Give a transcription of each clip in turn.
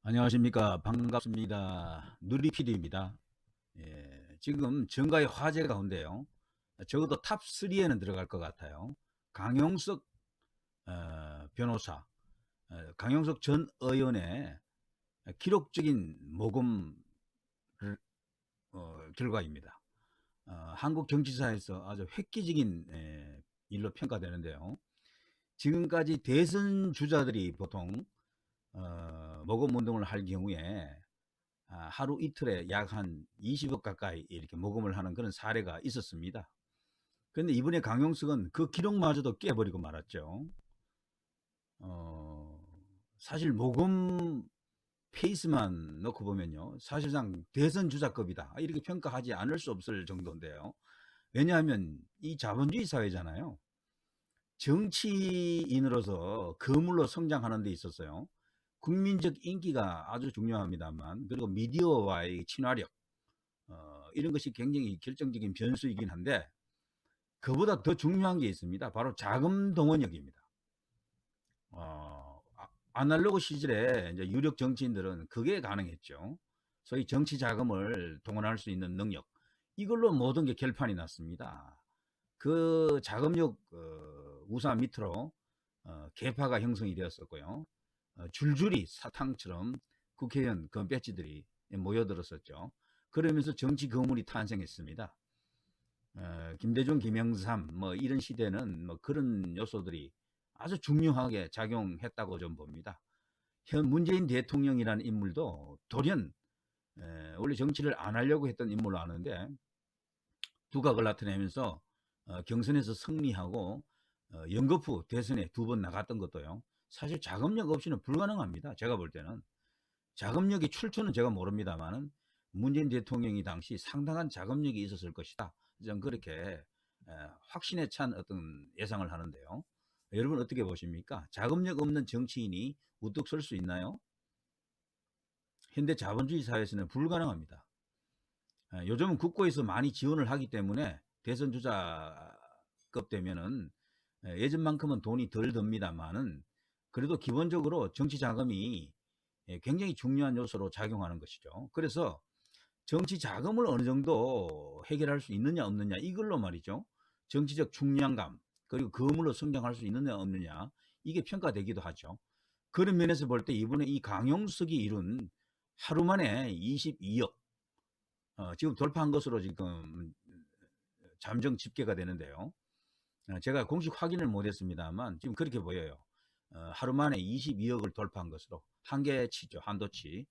안녕하십니까. 반갑습니다. 누리PD입니다. 예, 지금 정가의 화제 가운데요. 적어도 탑3에는 들어갈 것 같아요. 강용석 변호사, 강용석 전 의원의 기록적인 모금 결과입니다. 한국 정치사에서 아주 획기적인 일로 평가되는데요. 지금까지 대선 주자들이 보통 모금 운동을 할 경우에 하루 이틀에 약 한 20억 가까이 이렇게 모금을 하는 그런 사례가 있었습니다. 그런데 이번에 강용석은 그 기록마저도 깨버리고 말았죠. 어, 사실 모금 페이스만 놓고 보면요, 사실상 대선 주자급이다 이렇게 평가하지 않을 수 없을 정도인데요. 왜냐하면 이 자본주의 사회잖아요. 정치인으로서 거물로 성장하는 데 있었어요. 국민적 인기가 아주 중요합니다만, 그리고 미디어와의 친화력, 이런 것이 굉장히 결정적인 변수이긴 한데, 그보다 더 중요한 게 있습니다. 바로 자금 동원력입니다. 아날로그 시절에 이제 유력 정치인들은 그게 가능했죠. 소위 정치 자금을 동원할 수 있는 능력. 이걸로 모든 게 결판이 났습니다. 그 자금력 우산 밑으로 계파가 형성이 되었었고요. 줄줄이 사탕처럼 국회의원 건배지들이 모여들었었죠. 그러면서 정치 거물이 탄생했습니다. 김대중, 김영삼 뭐 이런 시대는 뭐 그런 요소들이 아주 중요하게 작용했다고 좀 봅니다. 현 문재인 대통령이라는 인물도 돌연 원래 정치를 안 하려고 했던 인물로 아는데 두각을 나타내면서 경선에서 승리하고 연거푸 대선에 2번 나갔던 것도요. 사실 자금력 없이는 불가능합니다. 제가 볼 때는. 자금력의 출처는 제가 모릅니다만은 문재인 대통령이 당시 상당한 자금력이 있었을 것이다. 저는 그렇게 확신에 찬 어떤 예상을 하는데요. 여러분 어떻게 보십니까? 자금력 없는 정치인이 우뚝 설 수 있나요? 현대 자본주의 사회에서는 불가능합니다. 요즘은 국고에서 많이 지원을 하기 때문에 대선 주자급 되면은 예전만큼은 돈이 덜 듭니다만은 그래도 기본적으로 정치 자금이 굉장히 중요한 요소로 작용하는 것이죠. 그래서 정치 자금을 어느 정도 해결할 수 있느냐 없느냐 이걸로 말이죠. 정치적 중량감 그리고 거물로 성장할 수 있느냐 없느냐 이게 평가되기도 하죠. 그런 면에서 볼 때 이번에 이 강용석이 이룬 하루 만에 22억 지금 돌파한 것으로 지금 잠정 집계가 되는데요. 제가 공식 확인을 못했습니다만 지금 그렇게 보여요. 하루 만에 22억을 돌파한 것으로 한계치죠. 한도치.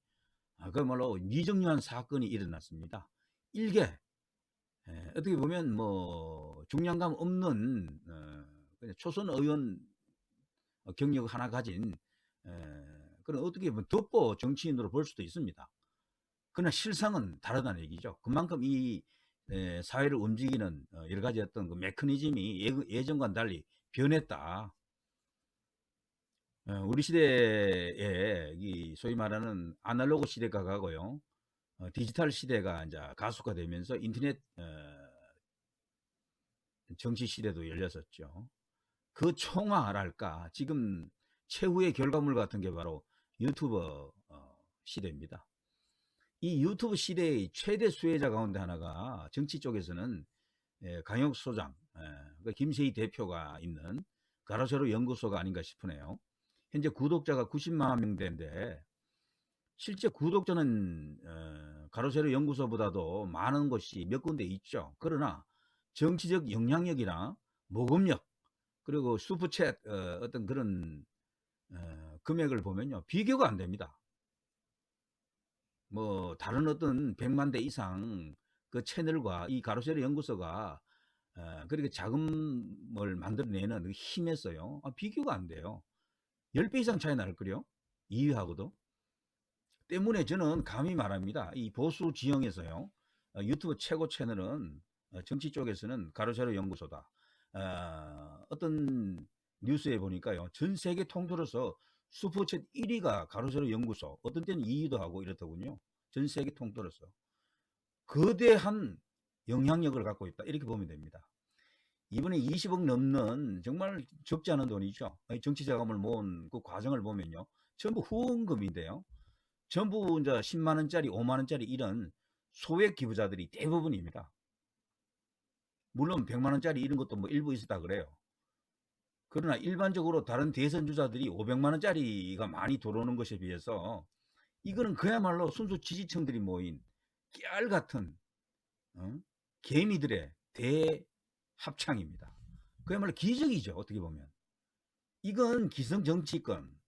그야말로 미정유한 사건이 일어났습니다. 일개 어떻게 보면 뭐 중량감 없는 그냥 초선 의원 경력 하나 가진 그런 어떻게 보면 덮보 정치인으로 볼 수도 있습니다. 그러나 실상은 다르다는 얘기죠. 그만큼 이 사회를 움직이는 여러 가지 어떤 그 메커니즘이 예전과는 달리 변했다. 우리 시대에 이 소위 말하는 아날로그 시대가 가고요. 디지털 시대가 이제 가속화되면서 인터넷 정치 시대도 열렸었죠. 그 총화랄까 지금 최후의 결과물 같은 게 바로 유튜버 시대입니다. 이 유튜브 시대의 최대 수혜자 가운데 하나가 정치 쪽에서는 강혁 소장, 그 김세희 대표가 있는 가로세로 연구소가 아닌가 싶으네요. 현재 구독자가 90만 명대인데 실제 구독자는 가로세로 연구소보다도 많은 곳이 몇 군데 있죠. 그러나 정치적 영향력이나 모금력 그리고 슈퍼챗 어떤 그런 금액을 보면요 비교가 안 됩니다. 뭐 다른 어떤 100만 대 이상 그 채널과 이 가로세로 연구소가 그렇게 자금을 만들어내는 그 힘에서요 비교가 안 돼요. 10배 이상 차이 날 거요 2위하고도. 때문에 저는 감히 말합니다. 이 보수 지형에서요 유튜브 최고 채널은 정치 쪽에서는 가로세로 연구소다. 어떤 뉴스에 보니까요 전 세계 통틀어서 슈퍼챗 1위가 가로세로 연구소, 어떤 때는 2위도 하고 이렇더군요. 전 세계 통틀어서 거대한 영향력을 갖고 있다 이렇게 보면 됩니다. 이번에 20억 넘는 정말 적지 않은 돈이죠. 정치 자금을 모은 그 과정을 보면요 전부 후원금인데요 전부 이제 10만 원짜리, 5만 원짜리 이런 소액 기부자들이 대부분입니다. 물론 100만 원짜리 이런 것도 뭐 일부 있었다 그래요. 그러나 일반적으로 다른 대선 주자들이 500만 원짜리가 많이 들어오는 것에 비해서 이거는 그야말로 순수 지지층들이 모인 깨알 같은 개미들의 대합창입니다. 그야말로 기적이죠. 어떻게 보면. 이건 기성 정치권,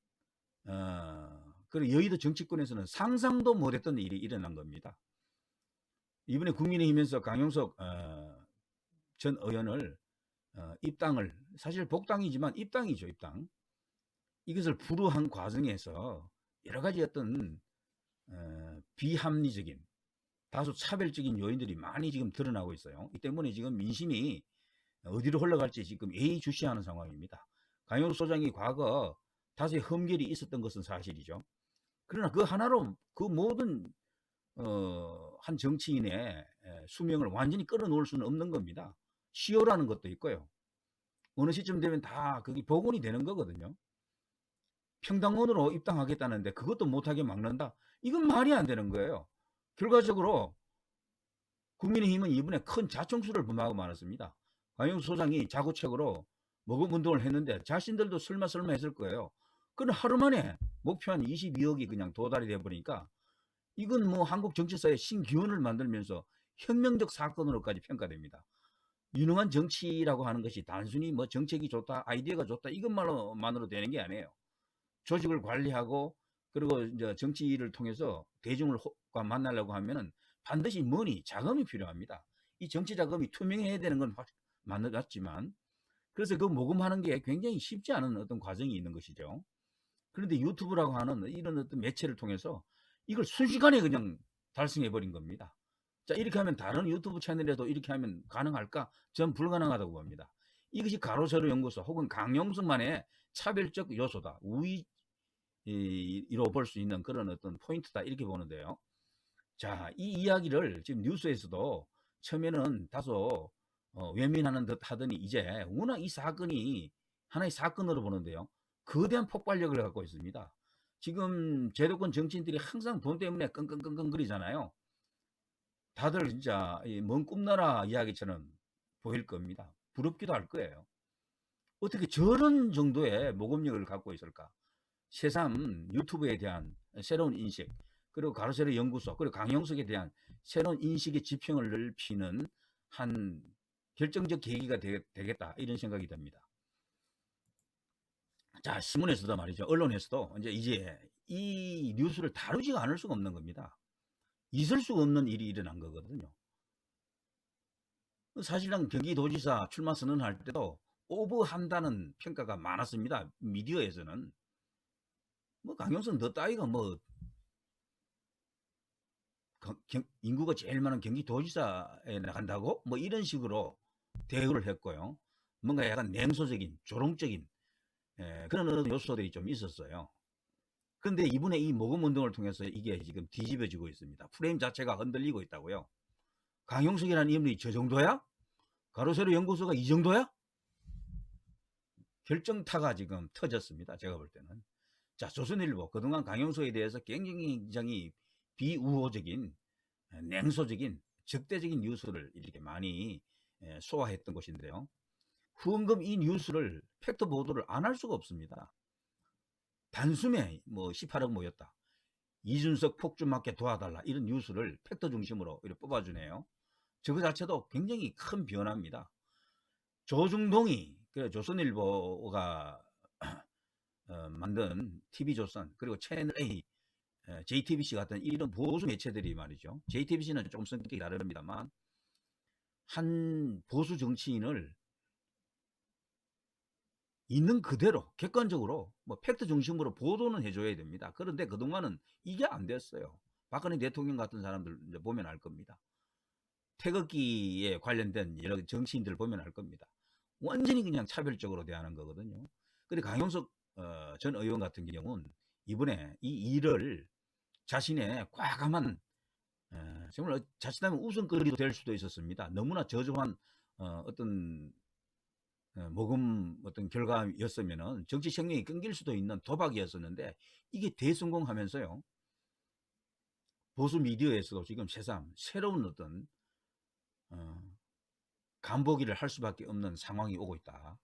그리고 여의도 정치권에서는 상상도 못했던 일이 일어난 겁니다. 이번에 국민의힘에서 강용석 전 의원을 입당을, 사실 복당이지만 입당이죠. 입당. 이것을 불우한 과정에서 여러 가지 어떤 비합리적인, 다소 차별적인 요인들이 많이 지금 드러나고 있어요. 이 때문에 지금 민심이 어디로 흘러갈지 지금 예의주시하는 상황입니다. 강용석 소장이 과거 다수의 흠결이 있었던 것은 사실이죠. 그러나 그 하나로 그 모든 한 정치인의 수명을 완전히 끌어놓을 수는 없는 겁니다. 시효라는 것도 있고요. 어느 시점 되면 다 그게 복원이 되는 거거든요. 평당원으로 입당하겠다는데 그것도 못하게 막는다. 이건 말이 안 되는 거예요. 결과적으로 국민의힘은 이번에 큰 자충수를 범하고 말았습니다. 강용석 소장이 자구책으로 모금운동을 했는데 자신들도 설마 했을 거예요. 그건 하루 만에 목표한 22억이 그냥 도달이 돼버리니까 이건 뭐 한국 정치사에 신기원을 만들면서 혁명적 사건으로까지 평가됩니다. 유능한 정치라고 하는 것이 단순히 뭐 정책이 좋다, 아이디어가 좋다 이것만으로 되는 게 아니에요. 조직을 관리하고 그리고 이제 정치를 통해서 대중과 만나려고 하면은 반드시 자금이 필요합니다. 이 정치 자금이 투명해야 되는 건 맞지만, 그래서 그 모금하는 게 굉장히 쉽지 않은 어떤 과정이 있는 것이죠. 그런데 유튜브라고 하는 이런 어떤 매체를 통해서 이걸 순식간에 그냥 달성해 버린 겁니다. 자, 이렇게 하면 다른 유튜브 채널에도 이렇게 하면 가능할까? 전 불가능하다고 봅니다. 이것이 가로세로 연구소 혹은 강용석만의 차별적 요소다. 우위로 볼 수 있는 그런 어떤 포인트다. 이렇게 보는데요. 자, 이 이야기를 지금 뉴스에서도 처음에는 다소 외면하는 듯 하더니 이제 워낙 이 사건이 하나의 사건으로 보는데요. 거대한 폭발력을 갖고 있습니다. 지금 제도권 정치인들이 항상 돈 때문에 끙끙끙끙 거리잖아요. 다들 진짜 먼 꿈나라 이야기처럼 보일 겁니다. 부럽기도 할 거예요. 어떻게 저런 정도의 모금력을 갖고 있을까? 새삼 유튜브에 대한 새로운 인식, 그리고 가로세로 연구소, 그리고 강용석에 대한 새로운 인식의 지평을 넓히는 한 결정적 계기가 되겠다 이런 생각이 듭니다. 자, 신문에서도 말이죠. 언론에서도 이제 이 뉴스를 다루지가 않을 수가 없는 겁니다. 있을 수가 없는 일이 일어난 거거든요. 사실상 경기도지사 출마 선언할 때도 오버한다는 평가가 많았습니다. 미디어에서는. 뭐 강용석 너 따위가 뭐 인구가 제일 많은 경기도지사에 나간다고? 뭐 이런 식으로 대우를 했고요. 뭔가 약간 냉소적인, 조롱적인 그런 요소들이 좀 있었어요. 그런데 이번에 이 모금운동을 통해서 이게 지금 뒤집어지고 있습니다. 프레임 자체가 흔들리고 있다고요. 강용석이라는 인물이 저 정도야? 가로세로 연구소가 이 정도야? 결정타가 지금 터졌습니다. 제가 볼 때는. 자, 조선일보 그동안 강용석에 대해서 굉장히 비우호적인, 냉소적인, 적대적인 뉴스를 이렇게 많이 소화했던 것인데요. 후원금 이 뉴스를 팩트 보도를 안 할 수가 없습니다. 단숨에 뭐 18억 모였다, 이준석 폭주 맞게 도와달라, 이런 뉴스를 팩트 중심으로 이렇게 뽑아주네요. 저거 자체도 굉장히 큰 변화입니다. 조중동이, 조선일보가 만든 TV조선, 그리고 채널A, JTBC 같은 이런 보수 매체들이 말이죠. JTBC는 조금 성격이 다릅니다만 한 보수 정치인을 있는 그대로 객관적으로 뭐 팩트 중심으로 보도는 해줘야 됩니다. 그런데 그동안은 이게 안 됐어요. 박근혜 대통령 같은 사람들 이제 보면 알 겁니다. 태극기에 관련된 여러 정치인들 보면 알 겁니다. 완전히 그냥 차별적으로 대하는 거거든요. 근데 강용석 전 의원 같은 경우는 이번에 이 일을 자신의 과감한, 정말 자칫하면 웃음거리도 될 수도 있었습니다. 너무나 저조한 어떤 모금 어떤 결과였으면은 정치 생명이 끊길 수도 있는 도박이었었는데 이게 대성공하면서요. 보수 미디어에서도 지금 새삼 새로운 어떤 간보기를 할 수밖에 없는 상황이 오고 있다.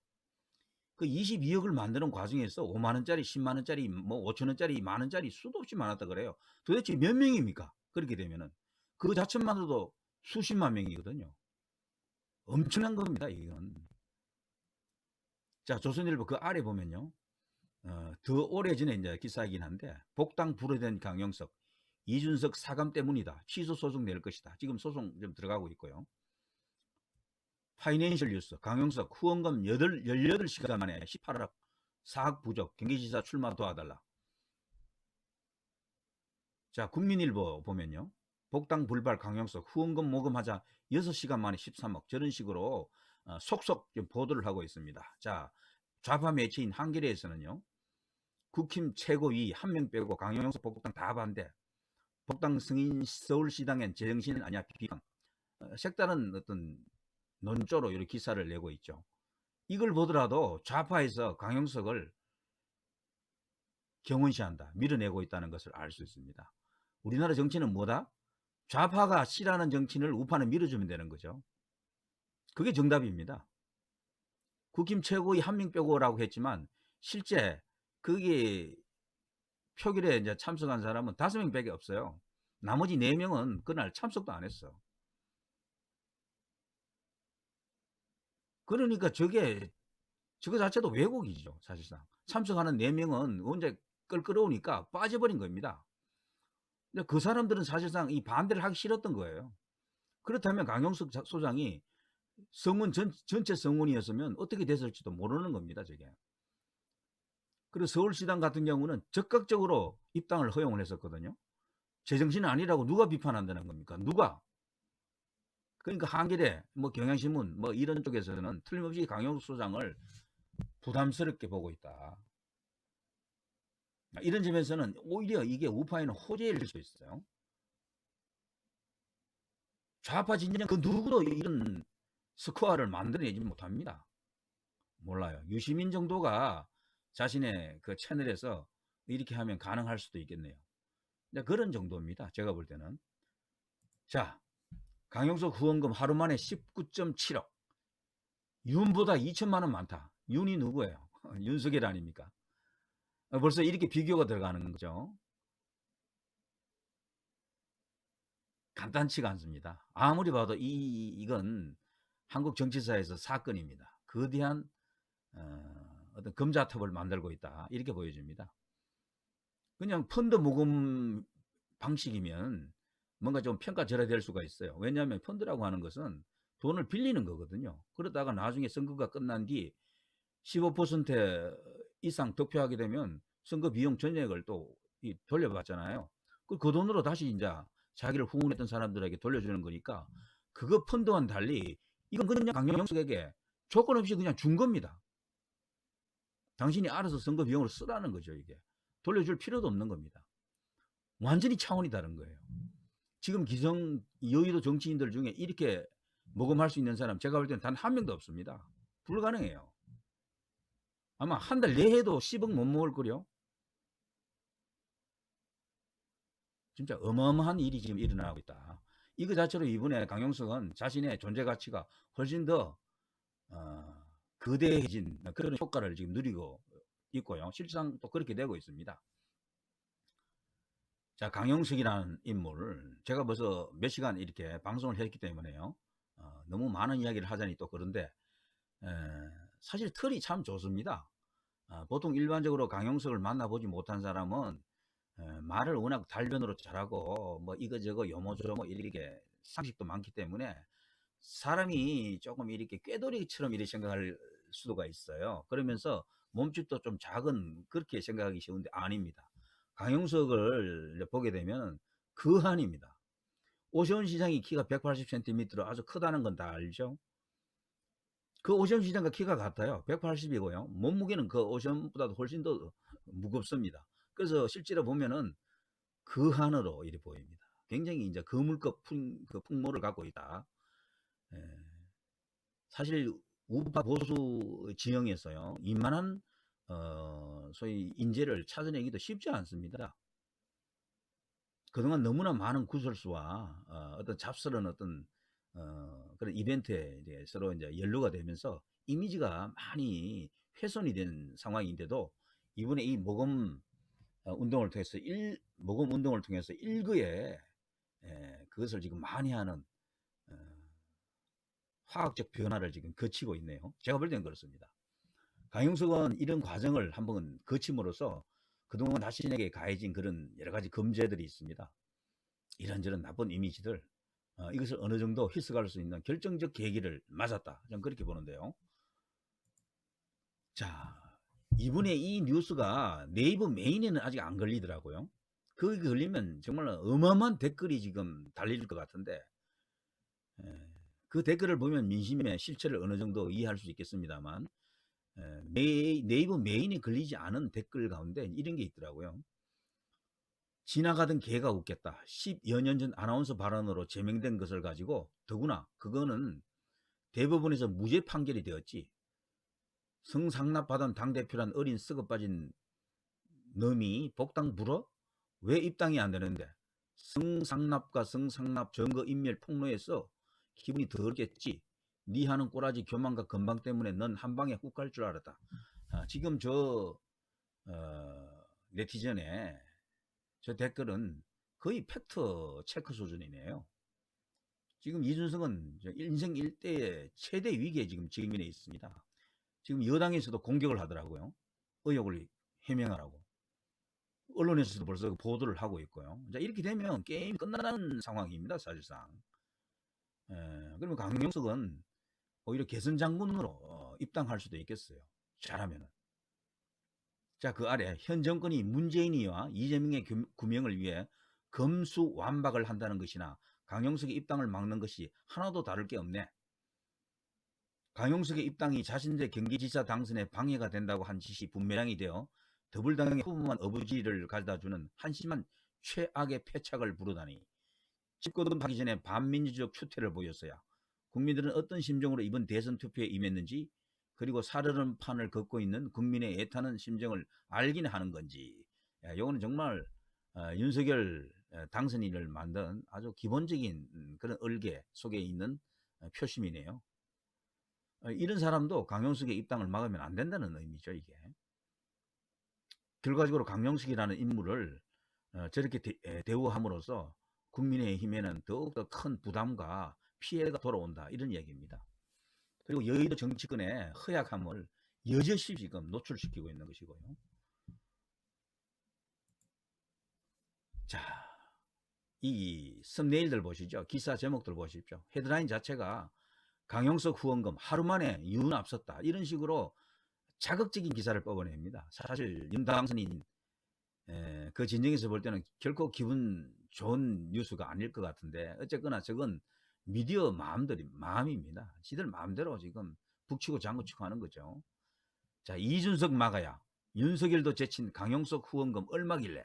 그 22억을 만드는 과정에서 5만원짜리, 10만원짜리, 뭐 5천원짜리, 만원짜리 수도 없이 많았다 그래요. 도대체 몇 명입니까? 그렇게 되면은 그 자체만으로도 수십만 명이거든요. 엄청난 겁니다, 이건. 자, 조선일보 그 아래 보면요. 더 오래전에 이제 기사이긴 한데, 복당 불허된 강용석, 이준석 사감 때문이다. 취소 소송 낼 것이다. 지금 소송 좀 들어가고 있고요. 파이낸셜 뉴스, 강용석 후원금 18시간 만에 18억, 사학 부족, 경기지사 출마 도와달라. 자, 국민일보 보면요. 복당 불발 강용석 후원금 모금하자 6시간 만에 13억. 저런 식으로 속속 보도를 하고 있습니다. 자, 좌파 매체인 한겨레에서는요. 국힘 최고위 한 명 빼고 강용석 복당 다 반대. 복당 승인 서울시당엔 제정신 아니야 비방. 색다른 어떤 논조로 이렇게 기사를 내고 있죠. 이걸 보더라도 좌파에서 강용석을 경원시한다, 밀어내고 있다는 것을 알 수 있습니다. 우리나라 정치는 뭐다? 좌파가 싫어하는 정치인을 우파는 밀어주면 되는 거죠. 그게 정답입니다. 국힘 최고위 한 명 빼고라고 했지만 실제 그게 표결에 이제 참석한 사람은 5명밖에 없어요. 나머지 4명은 그날 참석도 안 했어. 그러니까 저거 자체도 왜곡이죠, 사실상. 참석하는 4명은 언제 끌끌어오니까 빠져버린 겁니다. 근데 그 사람들은 사실상 이 반대를 하기 싫었던 거예요. 그렇다면 강용석 소장이 성원 전체 성원이었으면 어떻게 됐을지도 모르는 겁니다, 저게. 그리고 서울시당 같은 경우는 적극적으로 입당을 허용을 했었거든요. 제정신은 아니라고 누가 비판한다는 겁니까? 누가? 그러니까 한겨레, 뭐 경향신문, 뭐 이런 쪽에서는 틀림없이 강용석 소장을 부담스럽게 보고 있다. 이런 점에서는 오히려 이게 우파에는 호재일 수 있어요. 좌파 진영 그 누구도 이런 스코어를 만들어내지 못합니다. 몰라요. 유시민 정도가 자신의 그 채널에서 이렇게 하면 가능할 수도 있겠네요. 그런 정도입니다, 제가 볼 때는. 자, 강용석 후원금 하루 만에 19.7억. 윤보다 2천만 원 많다. 윤이 누구예요? 윤석열 아닙니까? 벌써 이렇게 비교가 들어가는 거죠. 간단치가 않습니다. 아무리 봐도 이건 한국 정치사에서 사건입니다. 거대한 어떤 금자탑을 만들고 있다, 이렇게 보여집니다. 그냥 펀드 모금 방식이면 뭔가 좀 평가절하될 수가 있어요. 왜냐하면 펀드라고 하는 것은 돈을 빌리는 거거든요. 그러다가 나중에 선거가 끝난 뒤 15% 이상 득표하게 되면 선거 비용 전액을 또 돌려받잖아요. 그 돈으로 다시 이제 자기를 후원했던 사람들에게 돌려주는 거니까, 그거 펀드와는 달리 이건 그냥 강용석에게 조건 없이 그냥 준 겁니다. 당신이 알아서 선거 비용으로 쓰라는 거죠. 이게 돌려줄 필요도 없는 겁니다. 완전히 차원이 다른 거예요. 지금 여의도 정치인들 중에 이렇게 모금할 수 있는 사람 제가 볼 때는 단 한 명도 없습니다. 불가능해요. 아마 한 달 내에도 10억 못 모을 거요. 진짜 어마어마한 일이 지금 일어나고 있다. 이거 자체로 이번에 강용석은 자신의 존재 가치가 훨씬 더 거대해진 그런 효과를 지금 누리고 있고요. 실상 또 그렇게 되고 있습니다. 자, 강용석이라는 인물, 제가 벌써 몇 시간 이렇게 방송을 했기 때문에요. 너무 많은 이야기를 하자니 또 그런데 사실 털이 참 좋습니다. 보통 일반적으로 강용석을 만나보지 못한 사람은 말을 워낙 달변으로 잘하고 뭐 이거저거 요모조모 이렇게 상식도 많기 때문에 사람이 조금 이렇게 꾀돌이처럼 이렇게 생각할 수가 있어요. 그러면서 몸집도 좀 작은, 그렇게 생각하기 쉬운데 아닙니다. 강용석을 보게 되면 그한입니다. 오세훈 시장이 키가 180cm로 아주 크다는 건 다 알죠? 그 오세훈 시장과 키가 같아요. 180이고요. 몸무게는 그 오세훈보다도 훨씬 더 무겁습니다. 그래서 실제로 보면은 그한으로 이렇게 보입니다. 굉장히 이제 거물급 그 풍모를 갖고 있다. 사실 우파 보수 지형에서요, 이만한 소위 인재를 찾아내기도 쉽지 않습니다. 그동안 너무나 많은 구설수와 어떤 잡스러운 어떤 그런 이벤트에 이제 서로 이제 연루가 되면서 이미지가 많이 훼손이 된 상황인데도 이번에 이 모금 운동을 통해서 모금 운동을 통해서 일거에 그것을 지금 많이 하는 어, 화학적 변화를 지금 거치고 있네요. 제가 볼 때는 그렇습니다. 강용석은 이런 과정을 한번 거침으로써 그동안 자신에게 가해진 그런 여러 가지 금죄들이 있습니다. 이런저런 나쁜 이미지들, 이것을 어느 정도 휘스갈 수 있는 결정적 계기를 맞았다. 저는 그렇게 보는데요. 자, 이번에 이 뉴스가 네이버 메인에는 아직 안 걸리더라고요. 그게 걸리면 정말 어마어마한 댓글이 지금 달릴 것 같은데, 그 댓글을 보면 민심의 실체를 어느 정도 이해할 수 있겠습니다만, 네이버 메인에 걸리지 않은 댓글 가운데 이런 게 있더라고요. 지나가던 개가 웃겠다. 10여 년 전 아나운서 발언으로 제명된 것을 가지고 더구나 그거는 대법원에서 무죄 판결이 되었지. 성상납 받은 당대표란 어린 썩어 빠진 놈이 복당 불어? 왜 입당이 안 되는데? 성상납과 성상납 증거인멸 폭로해서 기분이 더럽겠지. 니 하는 꼬라지 교만과 건방 때문에 넌 한 방에 훅 갈 줄 알았다. 지금 네티즌에 저 댓글은 거의 팩트 체크 수준이네요. 지금 이준석은 인생 일대의 최대 위기에 지금 직면해 있습니다. 지금 여당에서도 공격을 하더라고요. 의혹을 해명하라고. 언론에서도 벌써 보도를 하고 있고요. 자, 이렇게 되면 게임이 끝나는 상황입니다, 사실상. 그러면 강용석은 오히려 개선 장군으로 입당할 수도 있겠어요. 잘하면은. 자, 그 아래 현 정권이 문재인이와 이재명의 구명을 위해 검수완박을 한다는 것이나 강용석의 입당을 막는 것이 하나도 다를 게 없네. 강용석의 입당이 자신들의 경기지사 당선에 방해가 된다고 한 짓이 분명히 되어 더불당의 후보만 어부지를 가져다주는 한심한 최악의 패착을 부르다니. 집거동하기 전에 반민주적 추태를 보였어야 국민들은 어떤 심정으로 이번 대선 투표에 임했는지, 그리고 사르는 판을 걷고 있는 국민의 애타는 심정을 알긴 하는 건지. 요거는 정말 윤석열 당선인을 만든 아주 기본적인 그런 얼개 속에 있는 표심이네요. 이런 사람도 강용석의 입당을 막으면 안 된다는 의미죠, 이게. 결과적으로 강용석이라는 인물을 저렇게 대우함으로써 국민의힘에는 더욱더 큰 부담과 피해가 돌아온다, 이런 얘기입니다. 그리고 여의도 정치권의 허약함을 여지없이 지금 노출시키고 있는 것이고요. 자, 이 썸네일들 보시죠. 기사 제목들 보십시오. 헤드라인 자체가 강용석 후원금 하루 만에 윤 앞섰다, 이런 식으로 자극적인 기사를 뽑아냅니다. 사실 윤 당선인 그 진영에서 볼 때는 결코 기분 좋은 뉴스가 아닐 것 같은데, 어쨌거나 저건 미디어 마음입니다. 지들 마음대로 지금 북치고 장구치고 하는 거죠. 자, 이준석 막아야 윤석열도 제친 강용석 후원금 얼마길래?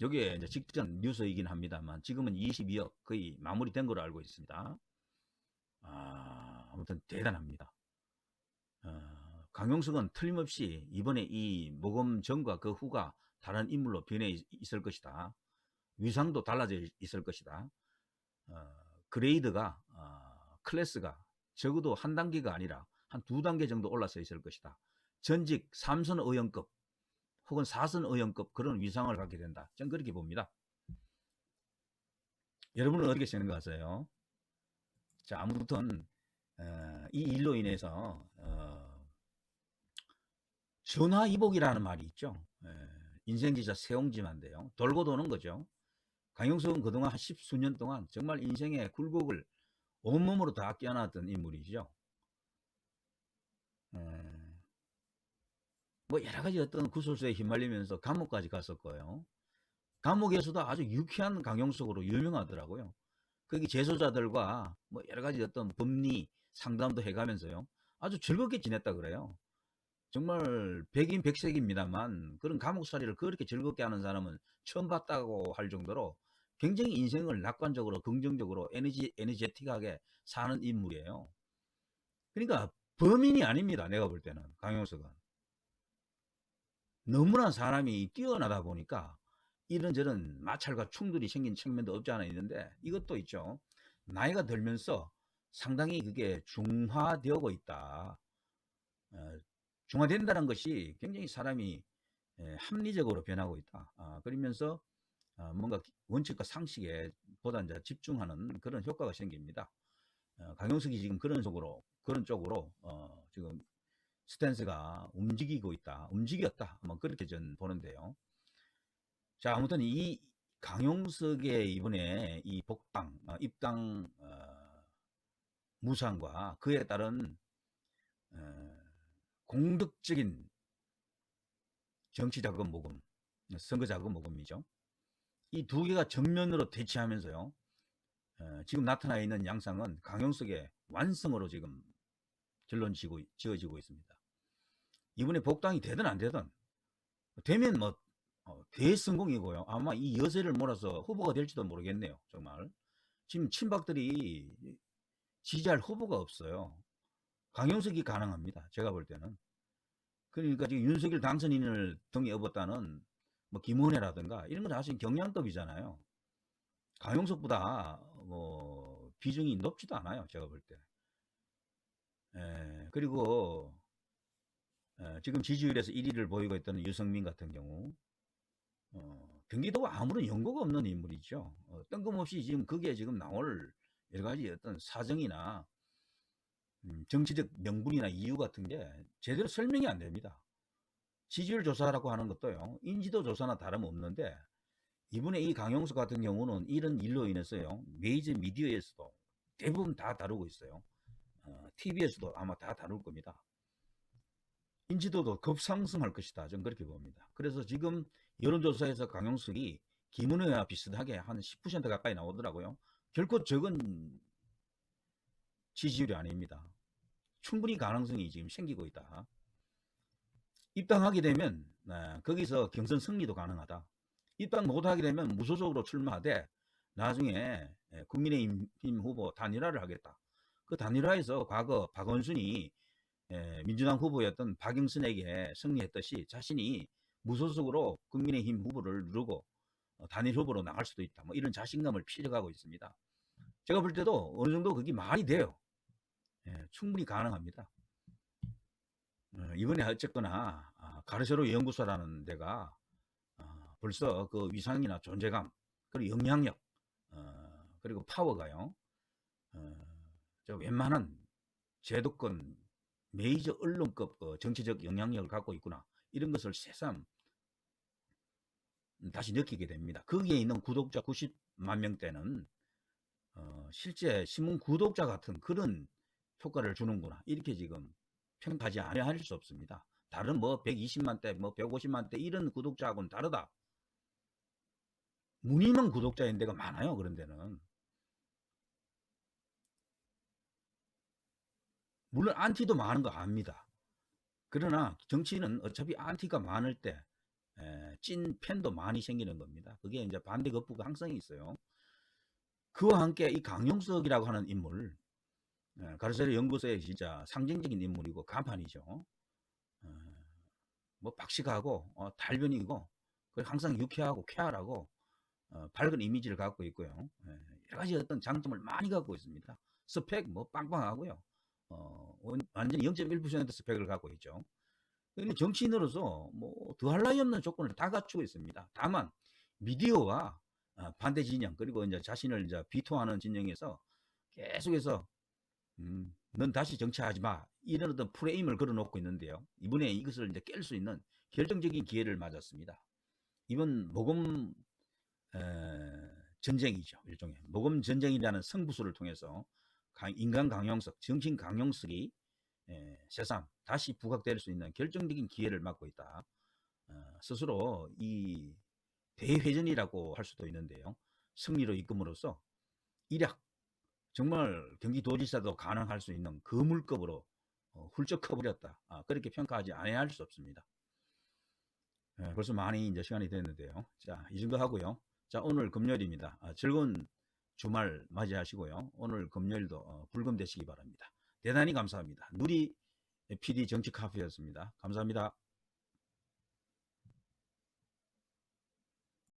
여기에 이제 직전 뉴스이긴 합니다만 지금은 22억 거의 마무리된 걸로 알고 있습니다. 아무튼 대단합니다. 강용석은 틀림없이 이번에 이 모금 전과 그 후가 다른 인물로 변해 있을 것이다. 위상도 달라져 있을 것이다. 그레이드가 클래스가 적어도 한 단계가 아니라 한 두 단계 정도 올라서 있을 것이다. 전직 3선 의원급 혹은 4선 의원급 그런 위상을 갖게 된다. 저는 그렇게 봅니다. 여러분은 어떻게 생각하세요? 자, 아무튼 이 일로 인해서 전화위복이라는 말이 있죠. 인생기사 세옹지마인데요. 돌고 도는 거죠. 강용석은 그동안 한 10수년 동안 정말 인생의 굴곡을 온몸으로 다 껴안았던 인물이죠. 뭐 여러 가지 어떤 구설수에 휘말리면서 감옥까지 갔었고요. 감옥에서도 아주 유쾌한 강용석으로 유명하더라고요. 거기 재소자들과 뭐 여러 가지 어떤 법리 상담도 해가면서요, 아주 즐겁게 지냈다 그래요. 정말 백인 백색입니다만 그런 감옥살이를 그렇게 즐겁게 하는 사람은 처음 봤다고 할 정도로 굉장히 인생을 낙관적으로 긍정적으로 에너제틱하게 사는 인물이에요. 그러니까 범인이 아닙니다, 내가 볼 때는. 강용석은 너무나 사람이 뛰어나다 보니까 이런저런 마찰과 충돌이 생긴 측면도 없지 않아 있는데, 이것도 있죠. 나이가 들면서 상당히 그게 중화되고 있다. 중화된다는 것이 굉장히 사람이 합리적으로 변하고 있다. 그러면서 뭔가 원칙과 상식에 보다 이제 집중하는 그런 효과가 생깁니다. 강용석이 지금 그런 쪽으로 지금 스탠스가 움직였다. 뭐 그렇게 전 보는데요. 자, 아무튼 이 강용석의 이번에 이 입당 무상과 그에 따른 공덕적인 정치자금 모금, 선거자금 모금이죠. 이 두 개가 정면으로 대치하면서요. 지금 나타나 있는 양상은 강용석의 완성으로 지금 지어지고 있습니다. 이번에 복당이 되든 안 되든, 되면 뭐 대성공이고요. 아마 이 여세를 몰아서 후보가 될지도 모르겠네요. 정말 지금 친박들이 지지할 후보가 없어요. 강용석이 가능합니다. 제가 볼 때는. 그러니까 지금 윤석열 당선인을 등에 업었다는 뭐 김은혜라든가 이런 건 사실 경량급이잖아요. 강용석보다 뭐 비중이 높지도 않아요. 제가 볼 때. 그리고 지금 지지율에서 1위를 보이고 있던 유승민 같은 경우 경기도가 아무런 연고가 없는 인물이죠. 뜬금없이 지금 그게 지금 나올 여러 가지 어떤 사정이나 정치적 명분이나 이유 같은 게 제대로 설명이 안 됩니다. 지지율 조사라고 하는 것도요, 인지도 조사나 다름없는데, 이번에 이 강용석 같은 경우는 이런 일로 인해서요, 메이저 미디어에서도 대부분 다 다루고 있어요. TV에서도 아마 다 다룰 겁니다. 인지도도 급상승할 것이다. 저는 그렇게 봅니다. 그래서 지금 여론조사에서 강용석이 김은혜와 비슷하게 한 10% 가까이 나오더라고요. 결코 적은 지지율이 아닙니다. 충분히 가능성이 지금 생기고 있다. 입당하게 되면 거기서 경선 승리도 가능하다. 입당 못하게 되면 무소속으로 출마하되 나중에 국민의힘 후보 단일화를 하겠다. 그 단일화에서 과거 박원순이 민주당 후보였던 박영선에게 승리했듯이 자신이 무소속으로 국민의힘 후보를 누르고 단일 후보로 나갈 수도 있다. 뭐 이런 자신감을 피력하고 있습니다. 제가 볼 때도 어느 정도 그게 말이 돼요. 충분히 가능합니다. 이번에 어쨌거나 가르세로 연구소라는 데가 벌써 그 위상이나 존재감, 그리고 영향력, 그리고 파워가요, 저 웬만한 제도권 메이저 언론급 정치적 영향력을 갖고 있구나, 이런 것을 새삼 다시 느끼게 됩니다. 거기에 있는 구독자 90만 명대는 실제 신문 구독자 같은 그런 효과를 주는구나, 이렇게 지금 평가하지 않을 수 없습니다. 다른 뭐 120만대, 뭐 150만대 이런 구독자하고는 다르다. 무늬만 구독자인 데가 많아요. 그런 데는. 물론 안티도 많은 거 압니다. 그러나 정치는 어차피 안티가 많을 때 찐 팬도 많이 생기는 겁니다. 그게 이제 반대 급부가 항상 있어요. 그와 함께 이 강용석이라고 하는 인물, 가르세로 연구소의 진짜 상징적인 인물이고 간판이죠. 뭐 박식하고 달변이고 항상 유쾌하고 쾌활하고 밝은 이미지를 갖고 있고요. 여러 가지 어떤 장점을 많이 갖고 있습니다. 스펙 뭐 빵빵하고요. 완전히 0.1% 스펙을 갖고 있죠. 그러니까 정치인으로서 뭐 더할 나위 없는 조건을 다 갖추고 있습니다. 다만 미디어와 반대 진영, 그리고 이제 자신을 이제 비토하는 진영에서 계속해서 넌 다시 정치하지 마, 이런 어떤 프레임을 걸어놓고 있는데요. 이번에 이것을 이제 깰 수 있는 결정적인 기회를 맞았습니다. 이번 모금 전쟁이죠. 일종의 모금 전쟁이라는 승부수를 통해서 인간 강용석, 정치인 강용석이 새삼 다시 부각될 수 있는 결정적인 기회를 맞고 있다. 스스로 이 대회전이라고 할 수도 있는데요. 승리로 이끌므로써 일약 정말 경기도지사도 가능할 수 있는 거물급으로 훌쩍 커버렸다. 그렇게 평가하지 않아야 할 수 없습니다. 벌써 많이 이제 시간이 됐는데요. 자, 이 정도 하고요. 자, 오늘 금요일입니다. 즐거운 주말 맞이하시고요. 오늘 금요일도 불금되시기 바랍니다. 대단히 감사합니다. 누리 PD 정치 카페였습니다. 감사합니다.